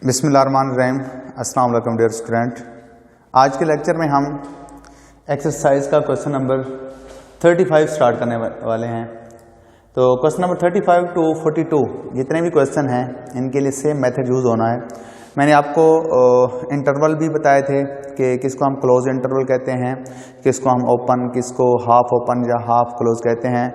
बिस्मिल्लाहिर्रहमानिर्रहीम। अस्सलाम वालेकुम डियर स्टूडेंट। आज के लेक्चर में हम एक्सरसाइज का क्वेश्चन नंबर 35 स्टार्ट करने वाले हैं। तो क्वेश्चन नंबर 35 टू 42 जितने भी क्वेश्चन हैं इनके लिए सेम मेथड यूज़ होना है। मैंने आपको इंटरवल भी बताए थे कि किसको हम क्लोज इंटरवल कहते हैं, किसको हम ओपन, किसको हाफ ओपन या हाफ क्लोज कहते हैं।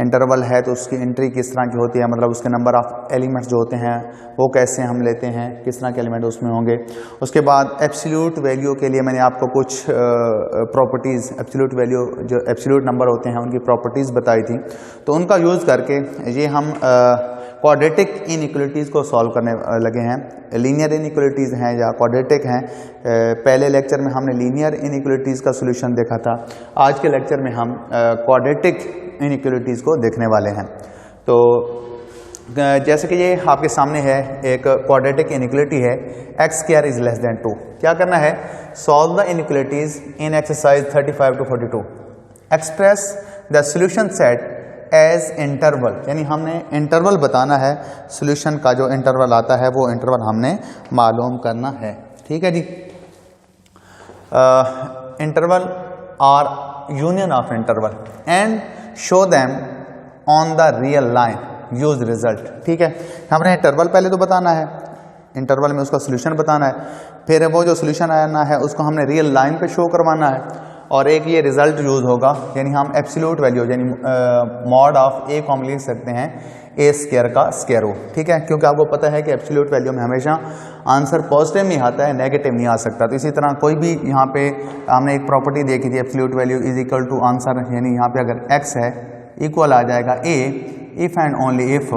इंटरवल है तो उसकी एंट्री किस तरह की होती है, मतलब उसके नंबर ऑफ एलिमेंट्स जो होते हैं वो कैसे हम लेते हैं, किस तरह के एलिमेंट उसमें होंगे। उसके बाद एब्सोल्यूट वैल्यू के लिए मैंने आपको कुछ प्रॉपर्टीज़, एब्सोल्यूट वैल्यू जो एब्सोल्यूट नंबर होते हैं उनकी प्रॉपर्टीज़ बताई थी। तो उनका यूज़ करके ये हम क्वाड्रेटिक इनइक्वलिटीज़ को सॉल्व करने लगे हैं। लीनियर इनइक्वलिटीज़ हैं या क्वाड्रेटिक हैं। पहले लेक्चर में हमने लीनियर इनइक्वलिटीज़ का सॉल्यूशन देखा था। आज के लेक्चर में हम क्वाड्रेटिक इनइक्वलिटीज़ को देखने वाले हैं। तो जैसे कि ये आपके सामने है, एक क्वाड्रेटिक इनइक्वलिटी है x² इज लेस देन 2। क्या करना है? Solve the inequalities in exercise 35 to 42। Express the solution set as interval, यानी हमने इंटरवल बताना है। सॉल्यूशन का जो इंटरवल आता है वो इंटरवल हमने मालूम करना है। ठीक है जी। Interval are union of interval and show them on the real line, use result. ठीक है, हमने इंटरवल पहले तो बताना है, इंटरवल में उसका सॉल्यूशन बताना है, फिर वो जो सॉल्यूशन आना है उसको हमने रियल लाइन पे शो करवाना है, और एक ये रिजल्ट यूज होगा, यानी हम एब्सोल्यूट वैल्यू यानी मॉड ऑफ ए को हम लिख सकते हैं a² का स्क्वायर रूट। ठीक है, क्योंकि आपको पता है कि एब्सोल्यूट वैल्यू में हमेशा आंसर पॉजिटिव नहीं आता है, नेगेटिव नहीं आ सकता। तो इसी तरह कोई भी यहाँ पे हमने एक प्रॉपर्टी देखी थी, absolute value is equal to answer, यानी यहाँ पे अगर x है इक्वल आ जाएगा a if and only if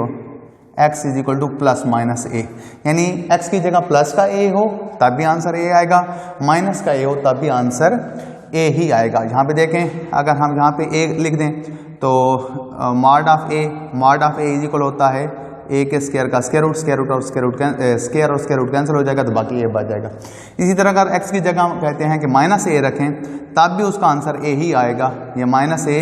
x is equal two plus minus a, यानी x की जगह प्लस का a हो तब भी आंसर a आएगा, माइनस का a हो तब भी आंसर a ही आएगा। यहाँ पे देखें, अगर हम यहाँ पे a लिख दें तो mod of a is equal होता है a के स्क्वायर का स्क्वायर रूट, स्क्वायर और स्क्वायर रूट कैंसिल हो जाएगा तो बाकी a बच जाएगा। इसी तरह अगर x की जगह हम कहते हैं कि माइनस a रखें तब भी उसका आंसर a ही आएगा। ये माइनस a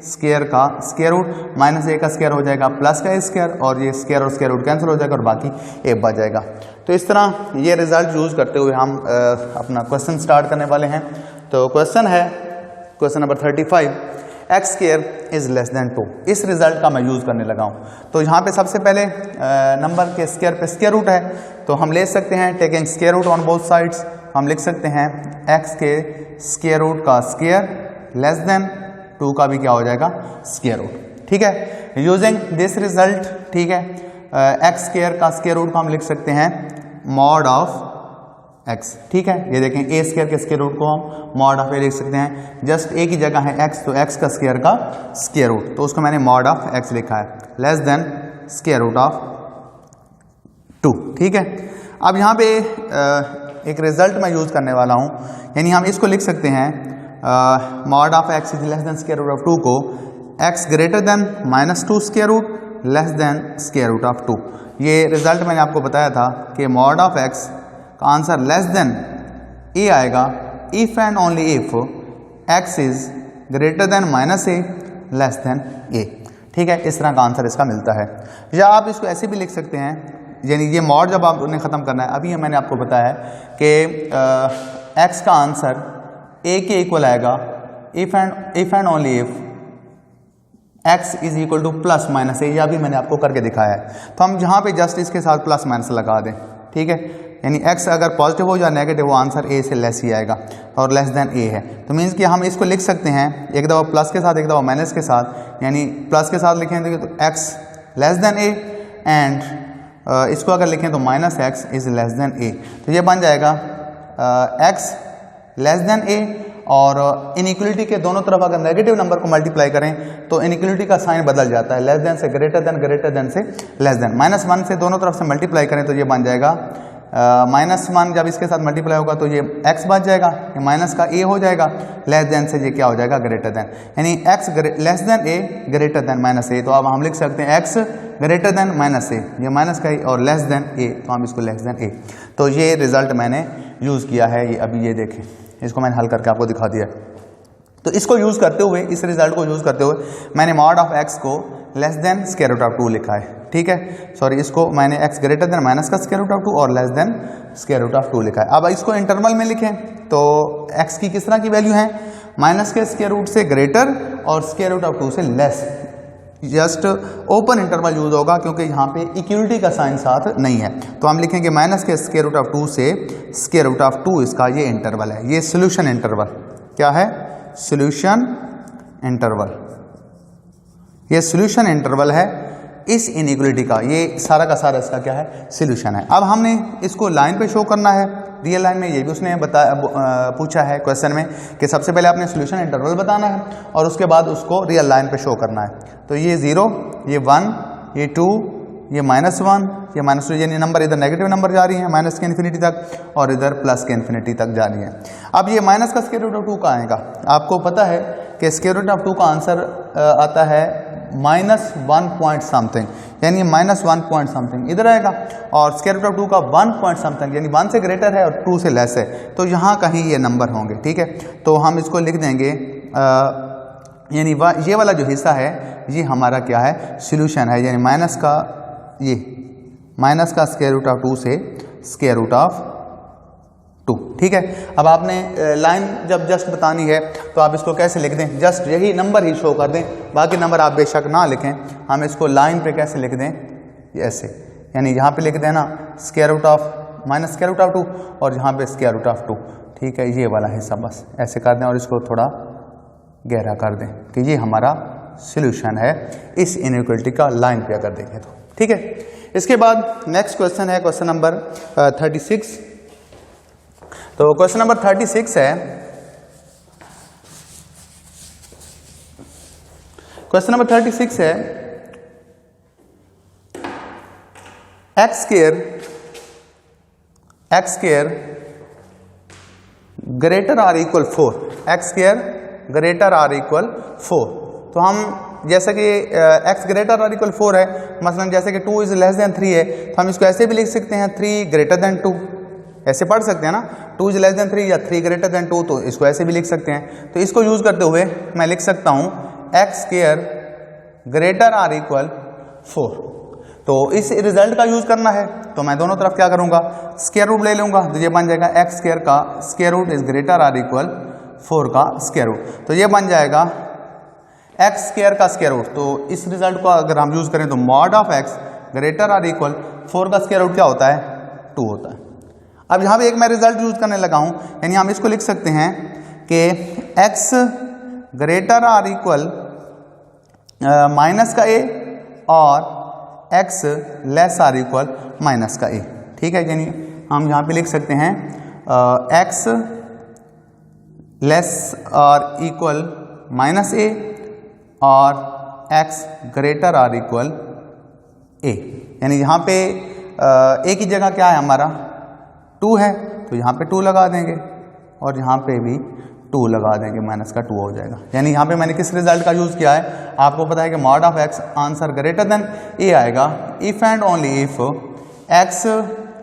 स्क्वायर का स्क्वायर रूट, माइनस a का स्क्वायर हो जाएगा प्लस का स्क्वायर, और ये स्क्वायर और स्क्वायर रूट कैंसिल हो जाएगा और बाकी a बच जाएगा। तो इस तरह ये रिजल्ट यूज़ करते हुए हम अपना क्वेश्चन स्टार्ट करने वाले हैं। तो क्वेश्चन है question number 35, x² is less than 2। इस रिजल्ट का मैं यूज़ करने लगा हूँ। तो यहाँ पे सबसे पहले नंबर के स्क्वायर पे स्क्वायर रूट है, तो हम ले सकते हैं taking square root on both sides, हम लिख सकते हैं x के स्क्वायर रूट का स्क्वायर लेस देन 2 का भी क्या हो जाएगा, स्क्वायर रूट। ठीक है, यूजिंग दिस रिजल्ट, ठीक है, x² का स्क्वायर रूट को हम लिख सकते हैं मॉड ऑफ x। ठीक है, ये देखें a² के स्क्वायर रूट को हम मॉड ऑफ a लिख सकते हैं। जस्ट a की जगह है x, तो x का स्क्वायर का स्क्वायर रूट, तो उसको मैंने मॉड ऑफ x लिखा है less than square root of 2। ठीक है, अब यहाँ पे एक रिजल्ट मैं यूज़ करने वाला हूँ, यानी हम इसको लिख सकते हैं mod of x is less than square root of 2 को x greater than -2 square root less than square root of 2। ये रिजल्ट मैंने आपको बताया था कि मॉड ऑफ x का आंसर लेस देन a आएगा if and only if x is greater than -a less than a। ठीक है, इस तरह का आंसर इसका मिलता है। या आप इसको ऐसे भी लिख सकते हैं, यानी ये मॉड जब आपने ख़त्म करना है, अभी मैंने आपको बताया कि x का आंसर a के इक्वल आएगा if and only if x is equal two plus minus a। यह भी मैंने आपको करके दिखाया है। तो हम जहाँ पे जस्ट इसके साथ प्लस माइनस लगा दें, ठीक है, यानी x अगर पॉजिटिव हो या नेगेटिव हो आंसर a से लेस ही आएगा, और लेस देन a है। तो मीन्स कि हम इसको लिख सकते हैं एक दफ़ा प्लस के साथ एक दफ़ा माइनस के साथ, यानी प्लस के साथ लिखें तो x less than a, and इसको अगर लिखें तो minus x is less than a। तो ये बन जाएगा x लेस देन a, और इनइक्वलिटी के दोनों तरफ अगर नेगेटिव नंबर को मल्टीप्लाई करें तो इनइक्वलिटी का साइन बदल जाता है, लेस देन से ग्रेटर देन से लेस देन। -1 से दोनों तरफ से मल्टीप्लाई करें तो ये बन जाएगा -1, जब इसके साथ मल्टीप्लाई होगा तो ये x बच जाएगा, ये माइनस का a हो जाएगा, लेस देन से ये क्या हो जाएगा, ग्रेटर देन, यानी x less than a greater than -a। तो अब हम लिख सकते हैं x ग्रेटर देन -a, ये माइनस का और लेस देन a, तो हम इसको लेस देन a। तो ये रिजल्ट मैंने यूज़ किया है, ये अभी ये देखें, इसको मैंने हल करके आपको दिखा दिया। तो इसको यूज़ करते हुए, इस रिजल्ट को यूज़ करते हुए मैंने मॉड ऑफ x को less than square root of 2 लिखा है, ठीक है। सॉरी, इसको मैंने x ग्रेटर देन माइनस का स्क्वायर रूट ऑफ 2 और less than square root of 2 लिखा है। अब इसको इंटरवल में लिखें तो x की किस तरह की वैल्यू है, माइनस के स्क्वायर रूट से ग्रेटर और स्क्वायर रूट ऑफ 2 से less. Just open interval use होगा क्योंकि यहाँ पे इक्वलिटी का साइन साथ नहीं है, तो हम लिखेंगे माइनस के स्क्वायर रूट ऑफ 2 से स्क्वायर रूट ऑफ 2, इसका ये इंटरवल है, ये सोल्यूशन इंटरवल। क्या है? Solution interval. ये सोल्यूशन इंटरवल है इस इनइक्वलिटी का, ये सारा का सारा इसका क्या है, सोल्यूशन है। अब हमने इसको लाइन पे शो करना है, रियल लाइन में। ये भी उसने पूछा है क्वेश्चन में कि सबसे पहले आपने सोल्यूशन इंटरवल बताना है और उसके बाद उसको रियल लाइन पे शो करना है। तो ये 0, ये 1, ये 2, ये -1, ये -2, यानी नंबर इधर नेगेटिव नंबर जा रही है माइनस के इन्फिनिटी तक और इधर प्लस के इन्फिनिटी तक जा रही है। अब ये माइनस का स्क्वायर रूट ऑफ 2 का आएगा। आपको पता है कि स्क्वायर रूट ऑफ 2 का आंसर आता है -1 पॉइंट समथिंग, यानी -1 पॉइंट समथिंग इधर आएगा, और स्क्वायर रूट ऑफ 2 का 1 पॉइंट समथिंग यानी 1 से ग्रेटर है और 2 से लेस है, तो यहाँ कहीं ये नंबर होंगे, ठीक है। तो हम इसको लिख देंगे यानी ये वाला जो हिस्सा है ये हमारा क्या है, सोल्यूशन है, यानी माइनस का स्क्वायर रूट ऑफ 2 से स्क्वायर रूट ऑफ 2, ठीक है। अब आपने लाइन जब जस्ट बतानी है तो आप इसको कैसे लिख दें, जस्ट यही नंबर ही शो कर दें, बाकी नंबर आप बेशक ना लिखें। हम इसको लाइन पे कैसे लिख दें, ऐसे, यानी यहाँ पे लिख देना square root of minus square root of 2 और यहाँ पे स्क्वायर रूट ऑफ 2, ठीक है। ये वाला हिस्सा बस ऐसे कर दें और इसको थोड़ा गहरा कर दें कि ये हमारा सोल्यूशन है इस इनइक्वलिटी का, लाइन पे अगर देखें तो, ठीक है। इसके बाद नेक्स्ट क्वेश्चन है क्वेश्चन नंबर 36। तो क्वेश्चन नंबर 36 है, क्वेश्चन नंबर 36 है x square greater or equal 4, x square greater or equal 4। तो हम जैसे कि x ग्रेटर आर इक्वल 4 है, मसलन जैसे कि 2 इज लेस देन 3 है, तो हम इसको ऐसे भी लिख सकते हैं 3 ग्रेटर देन 2, ऐसे पढ़ सकते हैं ना, 2 इज लेस देन 3 या 3 ग्रेटर देन 2, तो इसको ऐसे भी लिख सकते हैं। तो इसको यूज करते हुए मैं लिख सकता हूं x square greater or equal 4। तो इस रिजल्ट का यूज करना है तो मैं दोनों तरफ क्या करूंगा, स्क्वायर रूट ले लूंगा, तो ये बन जाएगा एक्स स्क्वायर का square root is greater or equal 4 का स्क्वायर रूट, तो ये बन जाएगा एक्स स्क्वायर का स्क्वायर रूट। तो इस रिजल्ट को अगर हम यूज करें तो mod of x greater or equal 4 का स्क्वायर रूट क्या होता है, 2 होता है। अब यहाँ पे एक मैं रिजल्ट यूज करने लगा हूं, यानी हम इसको लिख सकते हैं कि x greater or equal minus का a और x less or equal minus का a, ठीक है। यानी हम यहाँ पे लिख सकते हैं x less or equal minus a और x greater or equal a, यानी यहाँ पे a की जगह क्या है हमारा 2 है, तो यहाँ पे 2 लगा देंगे और यहाँ पे भी 2 लगा देंगे, माइनस का 2 हो जाएगा। यानी यहाँ पे मैंने किस रिजल्ट का यूज किया है, आपको पता है कि mod of x answer greater than a आएगा if and only if x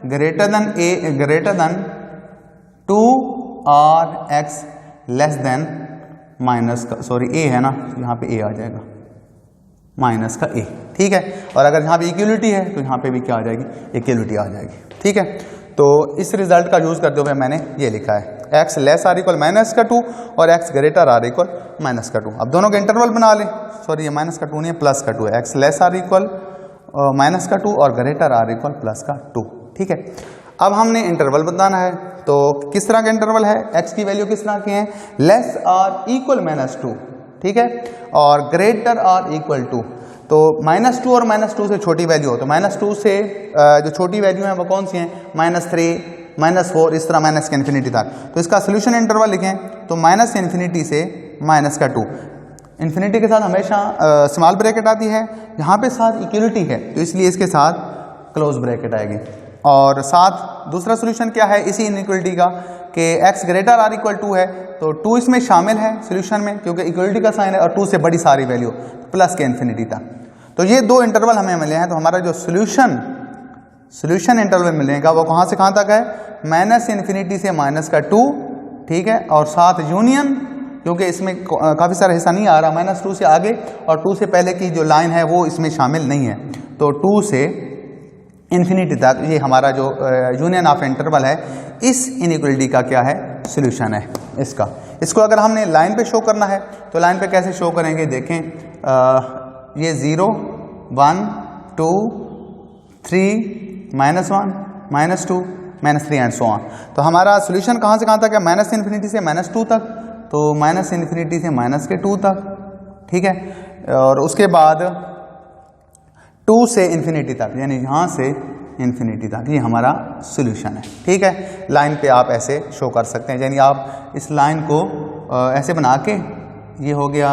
greater than 2 और x लेस देन माइनस का, सॉरी a है ना, यहाँ पे a आ जाएगा माइनस का a, ठीक है। और अगर यहाँ पे इक्वलिटी है तो यहाँ पे भी क्या आ जाएगी, इक्वलिटी आ जाएगी, ठीक है। तो इस रिजल्ट का यूज करते हुए मैंने ये लिखा है x less or equal minus का 2 और x greater or equal minus का 2। अब दोनों के इंटरवल बना लें, सॉरी ये माइनस का 2 नहीं है, प्लस का 2 है, x less or equal minus का 2 और ग्रेटर आर इक्वल प्लस का 2, ठीक है। अब हमने इंटरवल बताना है, तो किस तरह का इंटरवल है, x की वैल्यू किस तरह की है, लेस आर इक्वल -2, ठीक है, और ग्रेटर आर इक्वल 2। तो -2 और -2 से छोटी वैल्यू हो, तो -2 से जो छोटी वैल्यू है वो कौन सी हैं, -3, -4, इस तरह माइनस के इन्फिनिटी तक। तो इसका सोल्यूशन इंटरवल लिखें तो माइनस इन्फिनिटी से माइनस का 2, इन्फिनिटी के साथ हमेशा स्मॉल ब्रैकेट आती है, यहाँ पे साथ इक्वलिटी है तो इसलिए इसके साथ क्लोज ब्रैकेट आएगी। और साथ दूसरा सोल्यूशन क्या है इसी इनइक्वलिटी का कि x ग्रेटर आर इक्वल 2 है, तो 2 इसमें शामिल है सोल्यूशन में क्योंकि इक्वलिटी का साइन है और 2 से बड़ी सारी वैल्यू प्लस के इन्फिनिटी तक। तो ये 2 इंटरवल हमें मिले हैं, तो हमारा जो सोल्यूशन इंटरवल मिलेगा वो कहाँ से कहाँ तक है, माइनस इन्फिनिटी से माइनस का 2, ठीक है, और साथ यूनियन क्योंकि इसमें काफ़ी सारा हिस्सा नहीं आ रहा, -2 से आगे और 2 से पहले की जो लाइन है वो इसमें शामिल नहीं है। तो 2 से इन्फिनिटी तक ये हमारा जो यूनियन ऑफ इंटरवल है, इस इनइक्वलिटी का क्या है, सोल्यूशन है इसका। इसको अगर हमने लाइन पे शो करना है तो लाइन पे कैसे शो करेंगे, देखें ये 0 1 2 3 -1 -2 -3 एंड सो ऑन। तो हमारा सोल्यूशन कहाँ से कहाँ तक है, -इन्फिनिटी से -2 तक, तो -इन्फिनिटी से -2 तक, ठीक है। और उसके बाद 2 से इन्फिनिटी तक, यानी यहाँ से इन्फिनिटी तक, ये हमारा सोल्यूशन है, ठीक है। लाइन पे आप ऐसे शो कर सकते हैं, यानी आप इस लाइन को ऐसे बना के, ये हो गया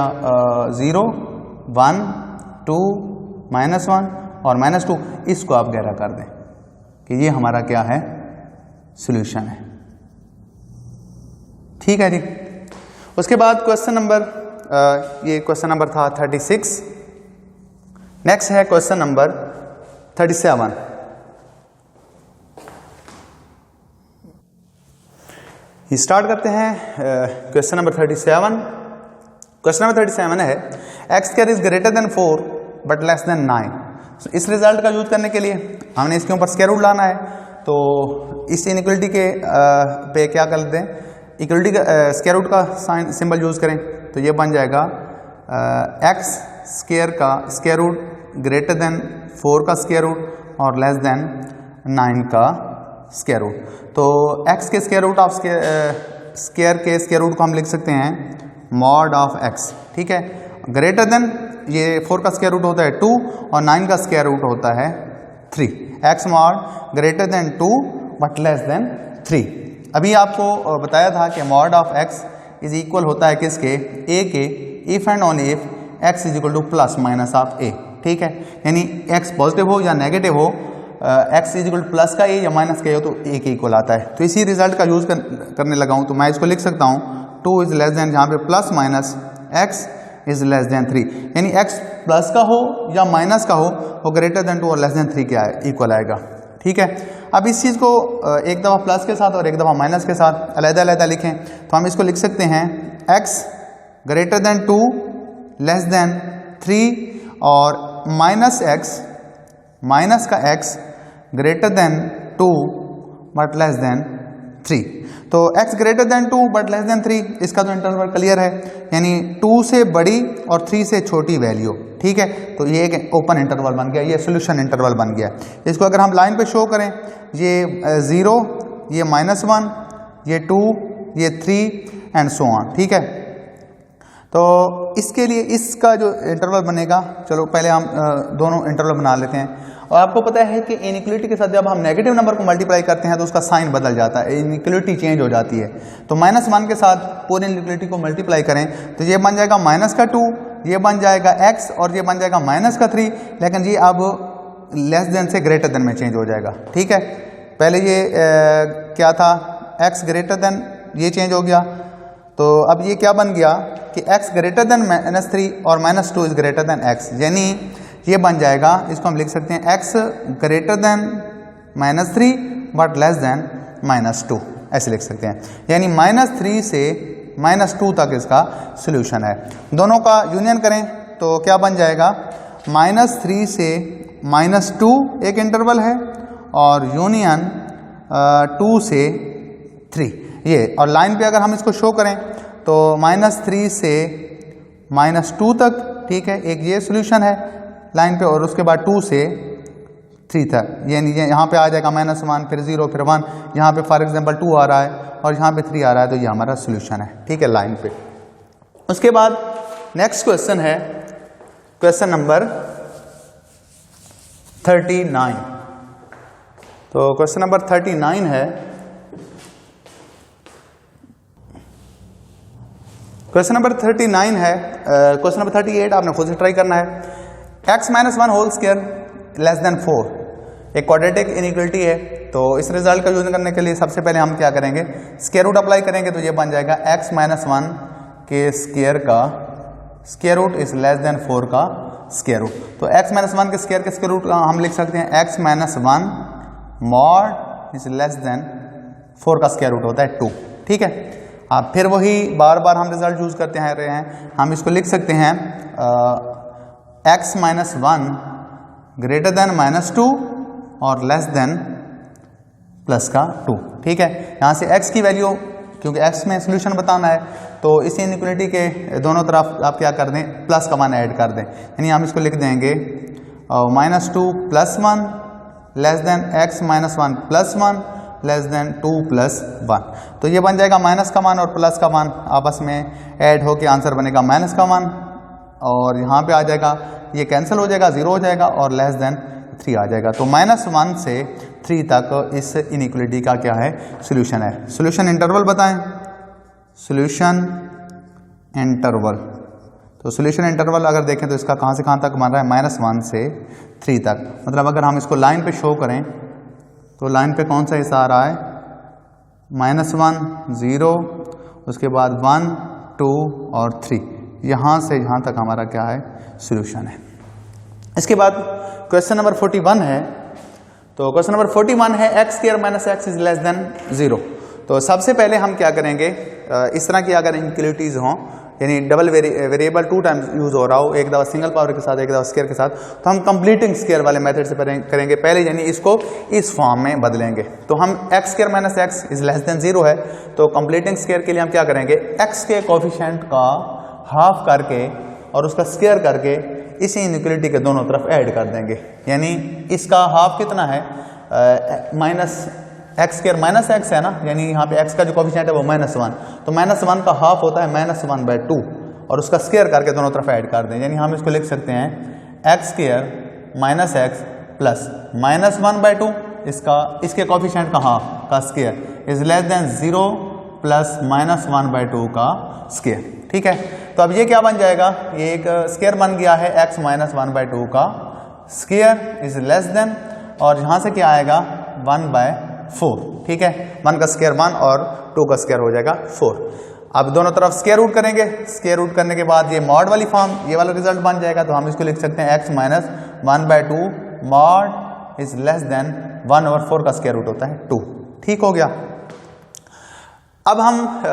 0 1 2 -1 और -2, इसको आप गहरा कर दें कि ये हमारा क्या है, सोल्यूशन है, ठीक है जी। उसके बाद क्वेश्चन नंबर, ये क्वेश्चन नंबर था 36। नेक्स्ट है क्वेश्चन नंबर 37। स्टार्ट करते हैं क्वेश्चन नंबर 37। क्वेश्चन नंबर 37 है x² is greater then 4 but less than 9। इस रिजल्ट का यूज करने के लिए हमने इसके ऊपर स्क्वायर रूट लाना है। तो इस इनइक्वलिटी के पे क्या कर लेते हैं, इक्वलिटी का स्क्वायर रूट का साइन सिंबल यूज करें, तो ये बन जाएगा x² का स्क्वायर रूट ग्रेटर देन 4 का स्क्वायर रूट और लेस देन 9 का स्क्वायर रूट। तो x के स्क्वायर रूट ऑफ स्क्वायर के स्क्वायर रूट को हम लिख सकते हैं मॉड ऑफ x, ठीक है। ग्रेटर देन, ये 4 का स्क्वायर रूट होता है 2 और 9 का स्क्वायर रूट होता है 3। x mod greater than 2 but less than 3। अभी आपको बताया था कि mod of x is equal होता है किसके, a के, if and only if x is equal two plus minus of a, ठीक है। यानी x पॉजिटिव हो या नेगेटिव हो, x is equal two plus का a या माइनस का a हो तो a के इक्वल आता है। तो इसी रिजल्ट का यूज करने लगा हूं, तो मैं इसको लिख सकता हूं 2 इज लेस देन, जहां पे plus minus x is less then 3, यानी x प्लस का हो या माइनस का हो, वो ग्रेटर देन 2 और लेस देन 3 क्या है, इक्वल आएगा, ठीक है। अब इस चीज़ को एक दफ़ा प्लस के साथ और एक दफ़ा माइनस के साथ अलग-अलग लिखें, तो हम इसको लिख सकते हैं x greater than 2 less than 3 और माइनस x, माइनस का x greater than 2 but less than 3। तो x greater than 2 but less than 3, इसका तो इंटरवल क्लियर है, यानी 2 से बड़ी और 3 से छोटी वैल्यू, ठीक है। तो ये एक ओपन इंटरवल बन गया, ये सोल्यूशन इंटरवल बन गया। इसको अगर हम लाइन पे शो करें, ये 0, ये -1, ये 2, ये 3 एंड सो ऑन, ठीक है। तो इसके लिए इसका जो इंटरवल बनेगा, चलो पहले हम दोनों इंटरवल बना लेते हैं। और आपको पता है कि इनइक्वलिटी के साथ जब हम नेगेटिव नंबर को मल्टीप्लाई करते हैं तो उसका साइन बदल जाता है, इनइक्वलिटी चेंज हो जाती है। तो -1 के साथ पूरी इनइक्वलिटी को मल्टीप्लाई करें तो ये बन जाएगा -2, ये बन जाएगा x और ये बन जाएगा -3, लेकिन ये अब लेस देन से ग्रेटर देन में चेंज हो जाएगा, ठीक है। पहले ये क्या था, x ग्रेटर देन, ये चेंज हो गया। तो अब ये क्या बन गया कि x ग्रेटर देन -3 और -2 इज ग्रेटर देन x, यानी ये बन जाएगा, इसको हम लिख सकते हैं x greater then -3 but less than -2, ऐसे लिख सकते हैं। यानी -3 से -2 तक इसका सोल्यूशन है। दोनों का यूनियन करें तो क्या बन जाएगा, -3 से -2 एक इंटरवल है और यूनियन 2 से 3, ये। और लाइन पे अगर हम इसको शो करें तो -3 से -2 तक, ठीक है, एक ये सोल्यूशन है लाइन पे, और उसके बाद 2 से 3 तक, यानी यहाँ पे आ जाएगा -1, फिर 0, फिर 1, यहाँ पे फॉर एग्जांपल 2 आ रहा है और यहाँ पे 3 आ रहा है, तो ये हमारा सोल्यूशन है, ठीक है, लाइन पे। उसके बाद नेक्स्ट क्वेश्चन है क्वेश्चन नंबर 39। तो क्वेश्चन नंबर 39 है, क्वेश्चन नंबर 39 है, क्वेश्चन नंबर 38 आपने खुद से ट्राई करना है। x -1 whole square less than 4 एक क्वाड्रेटिक इनइक्वलिटी है। तो इस रिजल्ट का यूज करने के लिए सबसे पहले हम क्या करेंगे, स्क्वायर रूट अप्लाई करेंगे, तो ये बन जाएगा x -1 के स्क्वायर का square root is less than 4 का स्क्वायर रूट। तो x -1 के स्क्वायर रूट हम लिख सकते हैं x -1 mod is less than 4 का स्क्वायर रूट होता है 2, ठीक है। अब फिर वही बार बार हम रिजल्ट यूज करते हैं रहे हैं, हम इसको लिख सकते हैं x minus 1 greater than minus 2 और लेस देन प्लस का 2। ठीक है, यहाँ से x की वैल्यू, क्योंकि x में सोल्यूशन बताना है तो इसी इनइक्वालिटी के दोनों तरफ आप क्या कर दें, प्लस का मान ऐड कर दें, यानी हम इसको लिख देंगे minus 2 plus 1 less than x minus 1 plus 1 less than 2 plus 1। तो ये बन जाएगा माइनस का मान और प्लस का मान आपस में ऐड होके आंसर बनेगा माइनस का मान, और यहाँ पे आ जाएगा, ये कैंसिल हो जाएगा, 0 हो जाएगा और लेस देन 3 आ जाएगा। तो माइनस 1 से 3 तक इस इनइक्वालिटी का क्या है, सोल्यूशन है। सोल्यूशन इंटरवल बताएं, सोल्यूशन इंटरवल। तो सोल्यूशन इंटरवल अगर देखें तो इसका कहाँ से कहाँ तक बन रहा है, माइनस 1 से 3 तक। मतलब अगर हम इसको लाइन पे शो करें तो लाइन पे कौन सा हिस्सा आ रहा है, माइनस 1 0, उसके बाद 1 2 और 3, यहाँ से यहाँ तक हमारा क्या है, सोल्यूशन है। इसके बाद क्वेश्चन नंबर 41 है। तो क्वेश्चन नंबर 41 है x square minus x is less then 0। तो सबसे पहले हम क्या करेंगे, इस तरह की अगर इनइक्वालिटीज हों, यानी डबल वेरिएबल 2 टाइम्स यूज हो रहा हो, एक दफा सिंगल पावर के साथ एक दफा स्क्वायर के साथ, तो हम कंप्लीटिंग स्क्वायर वाले मेथड से करेंगे पहले, यानी इसको इस फॉर्म में बदलेंगे। तो हम x square minus x is less then 0 है, तो कंप्लीटिंग स्क्वायर के लिए हम क्या करेंगे, x के कोफिशिएंट का हाफ करके और उसका स्क्वायर करके इसी इनइक्वालिटी के दोनों तरफ ऐड कर देंगे। यानी इसका हाफ कितना है, minus x square minus x है ना, यानी यहाँ पे x का जो कोफिशिएंट है वो माइनस 1, तो माइनस 1 का हाफ होता है माइनस 1/2 और उसका स्क्वायर करके दोनों तरफ ऐड कर दें। यानी हम इसको लिख सकते हैं x square minus x plus minus 1/2 इसके कोफिशिएंट का हाफ का square is less then 0 plus minus 1/2 का स्क्वायर। ठीक है, तो अब ये क्या बन जाएगा, ये एक स्क्वायर बन गया है x माइनस 1/2 का स्क्वायर इज लेस देन, और यहाँ से क्या आएगा 1/4। ठीक है, 1 का स्क्वायर 1 और 2 का स्क्वायर हो जाएगा 4। अब दोनों तरफ स्क्वायर रूट करेंगे, स्क्वायर रूट करने के बाद ये मॉड वाली फॉर्म, ये वाला रिजल्ट बन जाएगा। तो हम इसको लिख सकते हैं x minus 1/2 mod is less then 1/4 का स्क्वायर रूट होता है 2। ठीक हो गया। अब हम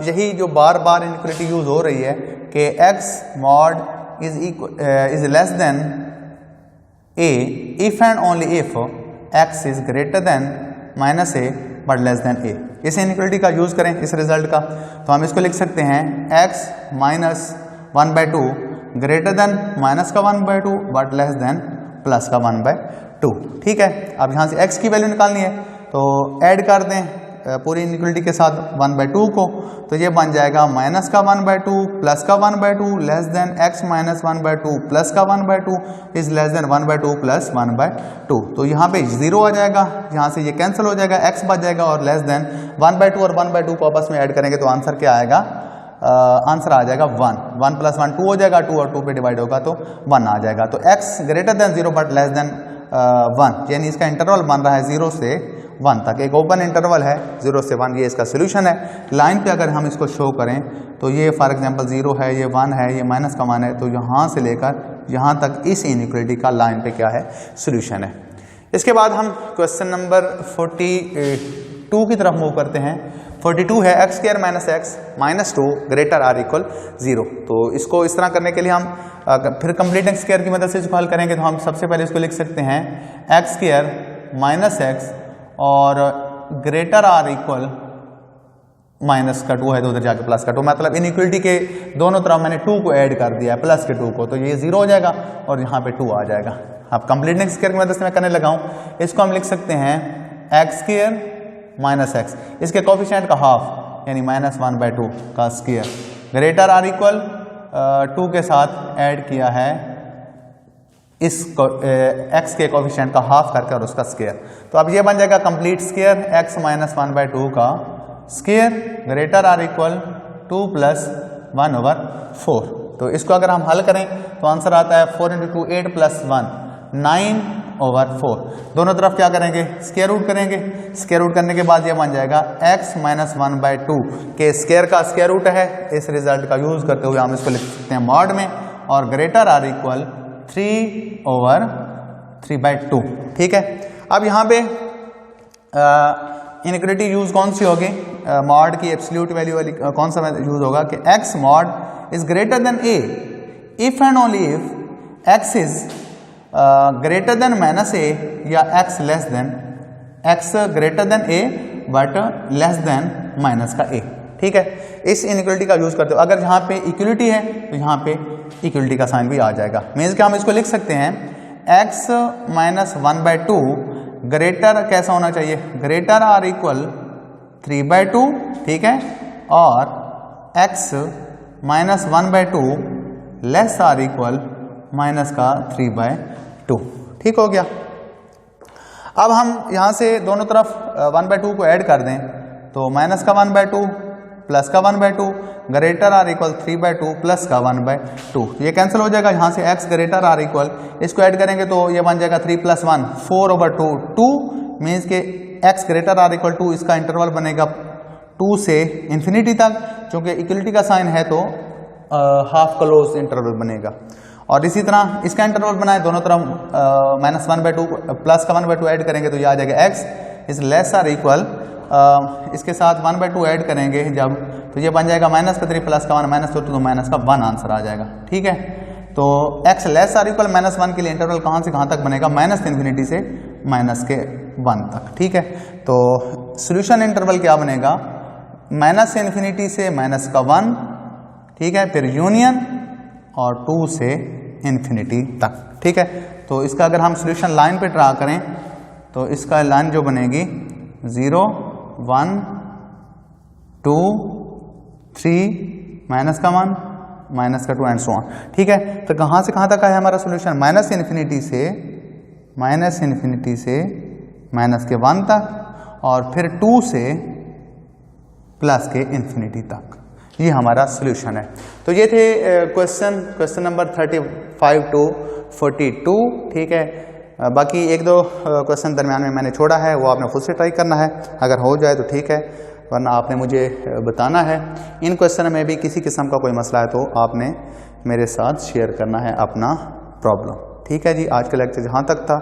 यही जो बार बार इनइक्वालिटी यूज हो रही है कि x mod is less than a if and only if x is greater than minus a but less than a, इस इनइक्वालिटी का यूज करें इस रिजल्ट का। तो हम इसको लिख सकते हैं x minus 1/2 greater than minus का 1/2 बट लेस देन प्लस का 1/2। ठीक है, अब यहाँ से x की वैल्यू निकालनी है तो ऐड कर दें पूरी इनइक्वालिटी के साथ 1/2 को, तो ये बन जाएगा माइनस का 1/2 प्लस का 1/2 less than x minus 1/2 plus का 1/2 इज लेस देन 1/2 प्लस 1/2। तो यहाँ पे 0 आ जाएगा, यहाँ से ये कैंसिल हो जाएगा, x बच जाएगा और लेस देन 1/2 और 1/2 को आपस में ऐड करेंगे तो आंसर क्या आएगा, आंसर आ जाएगा 1 प्लस 1 2 हो जाएगा, 2 और 2 पे डिवाइड होगा तो 1 आ जाएगा। तो x greater then 0 but less than 1, यानी इसका इंटरवल बन रहा है 0 से 1 तक, एक ओपन इंटरवल है 0 से 1, ये इसका सोल्यूशन है। लाइन पे अगर हम इसको शो करें तो ये फॉर एग्जांपल 0 है, ये 1 है, ये माइनस का मान है, तो यहाँ से लेकर यहाँ तक इस इनइक्वालिटी का लाइन पे क्या है, सोल्यूशन है। इसके बाद हम क्वेश्चन नंबर 42 की तरफ मूव करते हैं। 42 है x square minus x minus 2 greater or equal 0। तो इसको इस तरह करने के लिए हम फिर कंप्लीटिंग स्क्वायर की मदद से इसको हल करेंगे। तो हम सबसे पहले इसको लिख सकते हैं x स्क्वायर माइनस एक्स और ग्रेटर आर इक्वल माइनस का 2 है तो उधर जाके प्लस का 2, मतलब इनइक्वालिटी के दोनों तरफ मैंने 2 को ऐड कर दिया है, प्लस के 2 को, तो ये 0 हो जाएगा और यहाँ पे 2 आ जाएगा। अब कंप्लीटिंग स्क्वायर की मदद से मैं करने लगा हूँ, इसको हम लिख सकते हैं एक्स स्क्वायर माइनस एक्स, इसके कोफिशिएंट का हाफ यानी माइनस 1/2 का स्क्वायर ग्रेटर आर इक्वल 2 के साथ ऐड किया है इस x के कोफिशिएंट का हाफ करके और उसका स्क्वायर। तो अब ये बन जाएगा कंप्लीट स्क्वायर x माइनस 1/2 का square greater or equal 2 plus 1/4। तो इसको अगर हम हल करें तो आंसर आता है 4 × 2 8 प्लस 1 9/4। दोनों तरफ क्या करेंगे, स्क्वायर रूट करेंगे। स्क्वायर रूट करने के बाद ये बन जाएगा x माइनस 1/2 के स्क्वायर का स्क्वायर रूट है। इस रिजल्ट का यूज करते हुए हम इसको लिख सकते हैं मॉड में, और ग्रेटर आर इक्वल 3/3/2। ठीक है, अब यहाँ पे इनइक्वालिटी यूज कौन सी होगी, मॉड की एब्सोल्यूट वैल्यू वाली कौन सा यूज होगा कि x mod is greater than a if and only if x is greater than minus a या x less than x greater than a but less than minus का a। ठीक है, इस इनइक्वलिटी का यूज करते हो। अगर यहाँ पे इक्वलिटी है तो यहाँ पे इक्वलिटी का साइन भी आ जाएगा। मीन्स कि हम इसको लिख सकते हैं x माइनस 1/2 ग्रेटर कैसा होना चाहिए, ग्रेटर आर इक्वल 3/2। ठीक है, और x माइनस 1/2 लेस आर इक्वल माइनस का 3/2। ठीक हो गया। अब हम यहाँ से दोनों तरफ 1/2 को ऐड कर दें तो माइनस का 1/2 प्लस का 1/2 ग्रेटर आर इक्वल 3/2 प्लस का 1/2, ये कैंसिल हो जाएगा। यहाँ से x ग्रेटर आर इक्वल, इसको ऐड करेंगे तो ये बन जाएगा 3 + 1 4/2। 2 मीन्स के x ग्रेटर आर इक्वल 2, इसका इंटरवल बनेगा 2 से इन्फिनिटी तक, क्योंकि इक्वलिटी का साइन है तो हाफ क्लोज इंटरवल बनेगा। और इसी तरह इसका इंटरवल बनाए, दोनों तरफ माइनस 1/2 प्लस का 1/2 ऐड करेंगे तो ये आ जाएगा x is less or equal, इसके साथ 1/2 ऐड करेंगे जब, तो ये बन जाएगा माइनस का 3 प्लस का 1 माइनस तो माइनस का 1 आंसर आ जाएगा। ठीक है, तो x लेस आर इक्वल -1 के लिए इंटरवल कहाँ से कहाँ तक बनेगा, -∞ से -1 तक। ठीक है, तो सोल्यूशन इंटरवल क्या बनेगा, -∞ से -1। ठीक है, फिर यूनियन और 2 से इन्फिनिटी तक। ठीक है, तो इसका अगर हम सोल्यूशन लाइन पे ड्रा करें तो इसका लाइन जो बनेगी 0 1 2 3 माइनस का 1 माइनस का 2 एंड सो ऑन। ठीक है, तो कहाँ से कहाँ तक आया हमारा सोल्यूशन, -∞ से माइनस के 1 तक और फिर 2 से प्लस के इन्फिनिटी तक। ये हमारा सोल्यूशन है। तो ये थे क्वेश्चन नंबर 35 to 42। ठीक है, बाकी 1-2 क्वेश्चन दरमियान में मैंने छोड़ा है, वो आपने खुद से ट्राई करना है। अगर हो जाए तो ठीक है, वरना आपने मुझे बताना है। इन क्वेश्चन में भी किसी किस्म का कोई मसला है तो आपने मेरे साथ शेयर करना है अपना प्रॉब्लम। ठीक है जी, आज का लेक्चर जहाँ तक था।